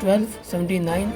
1279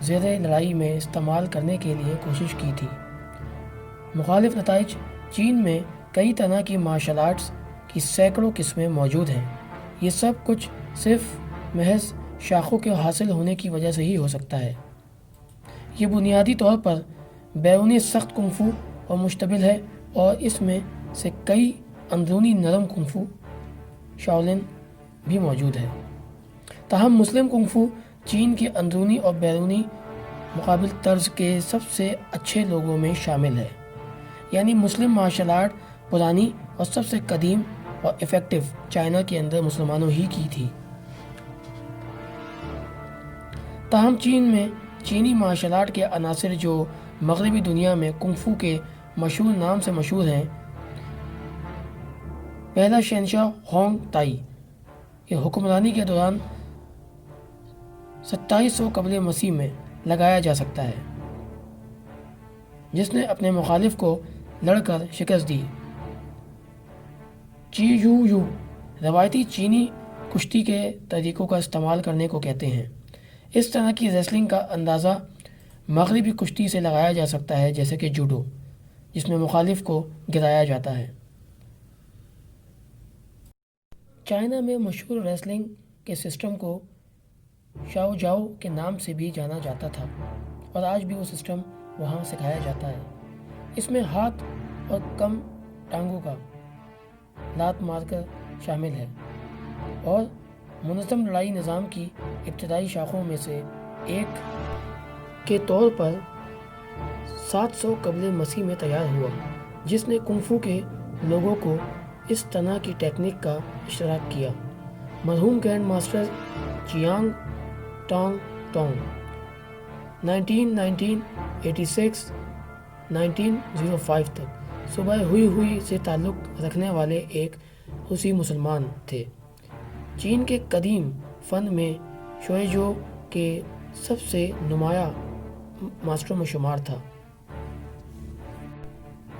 زیر لڑائی میں استعمال کرنے کے لیے کوشش کی تھی۔ مخالف نتائج: چین میں کئی طرح کی مارشل آرٹس کی سینکڑوں قسمیں موجود ہیں۔ یہ سب کچھ صرف محض شاخوں کے حاصل ہونے کی وجہ سے ہی ہو سکتا ہے۔ یہ بنیادی طور پر بیرونی سخت کنگ فو پر مشتمل ہے اور اس میں سے کئی اندرونی نرم کنگ فو شاولن بھی موجود ہے۔ تاہم مسلم کنگ فو چین کے اندرونی اور بیرونی مقابل طرز کے سب سے اچھے لوگوں میں شامل ہے، یعنی مسلم مارشل آرٹ پرانی اور سب سے قدیم اور ایفیکٹو چائنا کے اندر مسلمانوں ہی کی تھی۔ تاہم چین میں چینی مارشل آرٹ کے عناصر جو مغربی دنیا میں کنگ فو کے مشہور نام سے مشہور ہیں۔ پہلا شہنشاہ ہونگ تائی کی حکمرانی کے دوران 2700 قبل مسیح میں لگایا جا سکتا ہے، جس نے اپنے مخالف کو لڑ کر شکست دی۔ چی یو یو روایتی چینی کشتی کے طریقوں کا استعمال کرنے کو کہتے ہیں۔ اس طرح کی ریسلنگ کا اندازہ مغربی کشتی سے لگایا جا سکتا ہے، جیسے کہ جوڈو، جس میں مخالف کو گرایا جاتا ہے۔ چائنا میں مشہور ریسلنگ کے سسٹم کو شاؤ جاؤ کے نام سے بھی جانا جاتا تھا اور آج بھی وہ سسٹم وہاں سکھایا جاتا ہے۔ اس میں ہاتھ اور کم ٹانگوں کا لات مار کر شامل ہے اور منظم لڑائی نظام کی ابتدائی شاخوں میں سے ایک کے طور پر 700 قبل مسیح میں تیار ہوا، جس نے کنگ فو کے لوگوں کو اس طرح کی ٹیکنیک کا اشتراک کیا۔ مرحوم گرینڈ ماسٹر چیانگ ٹانگ ٹونگ 1905 تک صوبہ ہوئی سے تعلق رکھنے والے ایک حوثی مسلمان تھے۔ چین کے قدیم فن میں شوئے کے سب سے نمایاں ماسٹروں میں شمار تھا۔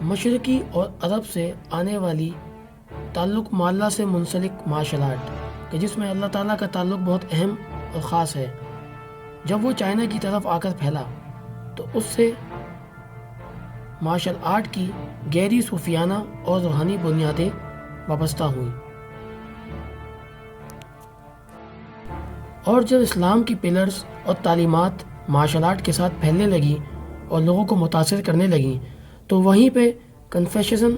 مشرقی اور عرب سے آنے والی تعلق معلّہ سے منسلک مارشل آرٹ کہ جس میں اللہ تعالیٰ کا تعلق بہت اہم اور خاص ہے، جب وہ چائنا کی طرف آ کر پھیلا تو اس سے مارشل آرٹ کی گہری صوفیانہ اور روحانی بنیادیں وابستہ ہوئیں، اور جب اسلام کی پلرز اور تعلیمات مارشل آرٹ کے ساتھ پھیلنے لگیں اور لوگوں کو متاثر کرنے لگیں تو وہیں پہ کنفیشزم،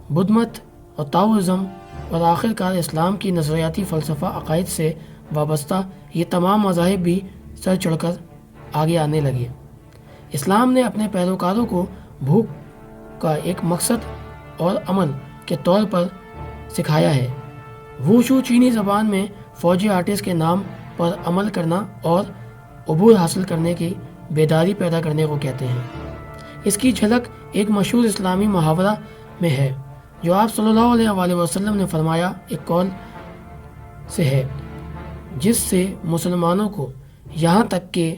بدھ مت اور تاؤزم اور آخر کار اسلام کی نظریاتی فلسفہ عقائد سے وابستہ یہ تمام مذاہب بھی سر چڑھ کر آگے آنے لگے۔ اسلام نے اپنے پیروکاروں کو بھوک کا ایک مقصد اور عمل کے طور پر سکھایا ہے۔ ووشو چینی زبان میں فوجی آرٹسٹ کے نام پر عمل کرنا اور عبور حاصل کرنے کی بیداری پیدا کرنے کو کہتے ہیں۔ اس کی جھلک ایک مشہور اسلامی محاورہ میں ہے جو آپ صلی اللہ علیہ وآلہ وسلم نے فرمایا ایک قول سے ہے، جس سے مسلمانوں کو یہاں تک کہ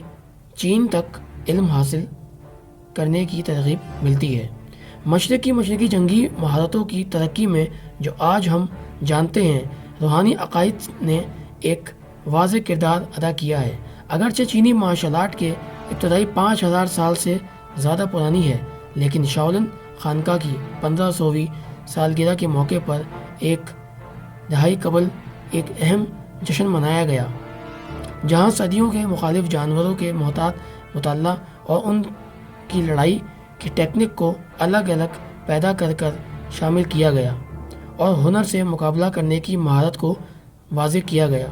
چین تک علم حاصل کرنے کی ترغیب ملتی ہے۔ مشرقی جنگی مہارتوں کی ترقی میں جو آج ہم جانتے ہیں، روحانی عقائد نے ایک واضح کردار ادا کیا ہے۔ اگرچہ چینی مارشل آرٹ کے ابتدائی 5000 سال سے زیادہ پرانی ہے، لیکن شاولن خانقاہ کی 1500ویں سالگرہ کے موقع پر ایک دہائی قبل ایک اہم جشن منایا گیا، جہاں صدیوں کے مخالف جانوروں کے محتاط مطالعہ اور ان کی لڑائی کی ٹیکنک کو الگ الگ پیدا کر شامل کیا گیا اور ہنر سے مقابلہ کرنے کی مہارت کو واضح کیا گیا۔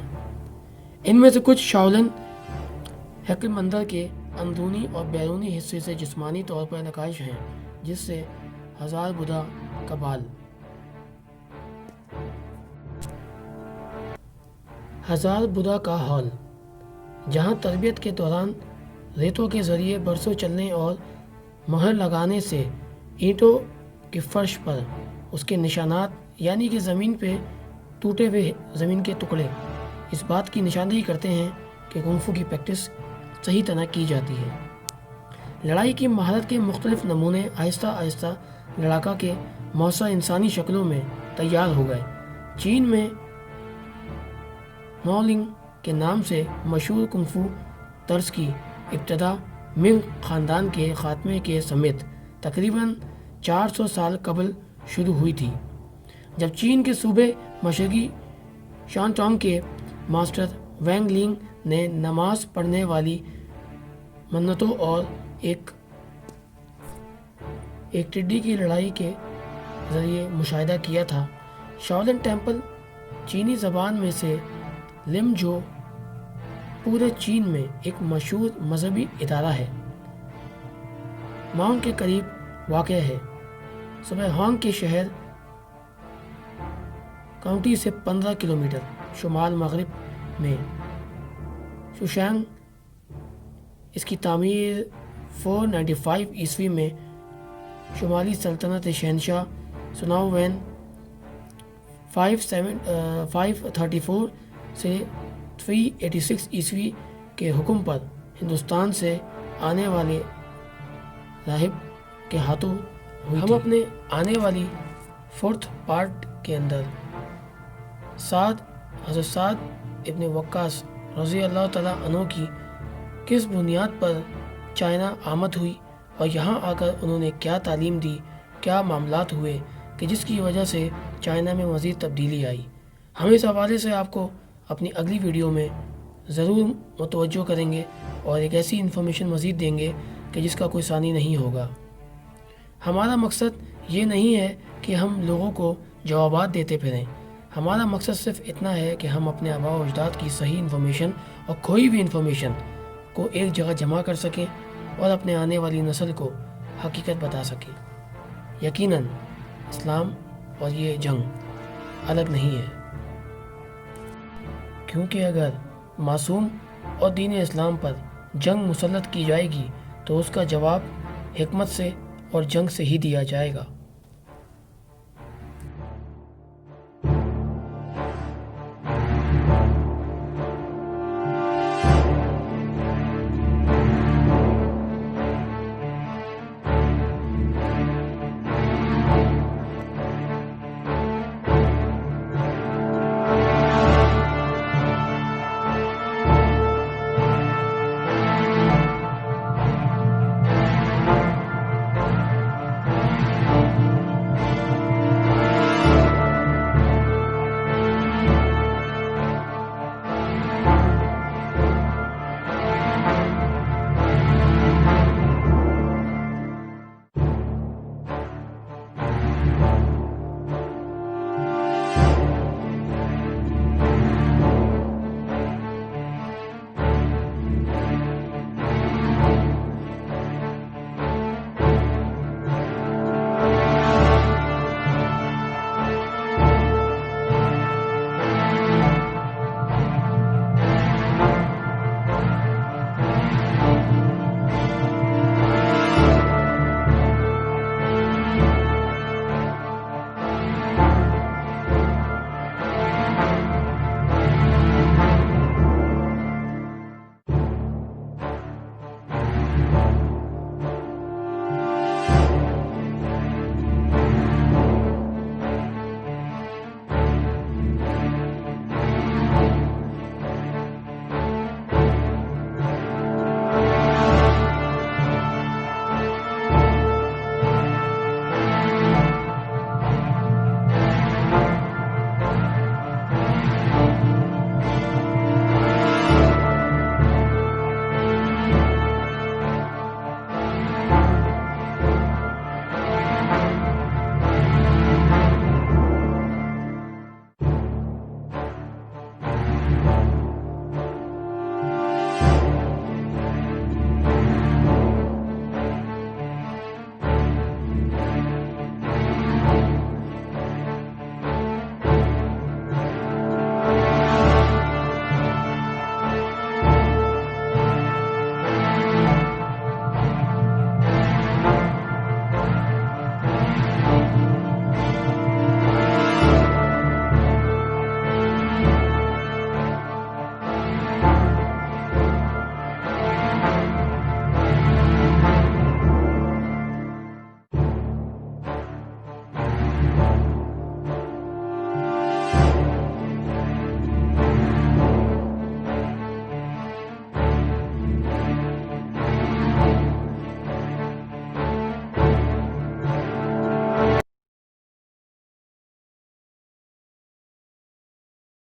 ان میں سے کچھ شاولن ہیکل مندر کے اندرونی اور بیرونی حصے سے جسمانی طور پر نقائش ہیں، جس سے ہزار بدھا کا بال، ہزار بدھا کا ہال، جہاں تربیت کے دوران ریتوں کے ذریعے برسوں چلنے اور مہر لگانے سے اینٹوں کے فرش پر اس کے نشانات، یعنی کہ زمین پہ ٹوٹے ہوئے زمین کے ٹکڑے، اس بات کی نشاندہی کرتے ہیں کہ کنگ فو کی پریکٹس صحیح طرح کی جاتی ہے۔ لڑائی کی مہارت کے مختلف نمونے آہستہ آہستہ لڑاکا کے مؤثر انسانی شکلوں میں تیار ہو گئے۔ چین میں نولنگ کے نام سے مشہور کنگ فو طرز کی ابتدا منگ خاندان کے خاتمے کے سمیت تقریباً 400 سال قبل شروع ہوئی تھی، جب چین کے صوبے مشرقی شانٹونگ کے ماسٹر وینگ لینگ نے نماز پڑھنے والی منتوں اور ایک ٹڈی کی لڑائی کے ذریعے مشاہدہ کیا تھا۔ شاولن ٹیمپل چینی زبان میں سے لم جو پورے چین میں ایک مشہور مذہبی ادارہ ہے، ماؤنگ کے قریب واقع ہے۔ صوبہ ہانگ کے شہر کاؤنٹی سے 15 کلومیٹر شمال مغرب میں شوشانگ۔ اس کی تعمیر 495 عیسوی میں شمالی سلطنت شہنشاہ سناؤ وین 534 سے 386 عیسوی کے حکم پر ہندوستان سے آنے والے راہب کے ہاتھوں ہوئی تھی۔ ہم اپنے آنے والی فورتھ پارٹ کے اندر حضرت سعد ابن وقاص رضی اللہ تعالیٰ عنہ کی کس بنیاد پر چائنا آمد ہوئی اور یہاں آ کر انہوں نے کیا تعلیم دی، کیا معاملات ہوئے کہ جس کی وجہ سے چائنا میں مزید تبدیلی آئی، ہم اس حوالے سے آپ کو اپنی اگلی ویڈیو میں ضرور متوجہ کریں گے اور ایک ایسی انفارمیشن مزید دیں گے کہ جس کا کوئی ثانی نہیں ہوگا۔ ہمارا مقصد یہ نہیں ہے کہ ہم لوگوں کو جوابات دیتے پھریں، ہمارا مقصد صرف اتنا ہے کہ ہم اپنے آباء و اجداد کی صحیح انفارمیشن اور کھوئی ہوئی انفارمیشن کو ایک جگہ جمع کر سکیں اور اپنے آنے والی نسل کو حقیقت بتا سکیں۔ یقیناً اسلام اور یہ جنگ الگ نہیں ہے، کیونکہ اگر معصوم اور دین اسلام پر جنگ مسلط کی جائے گی تو اس کا جواب حکمت سے اور جنگ سے ہی دیا جائے گا۔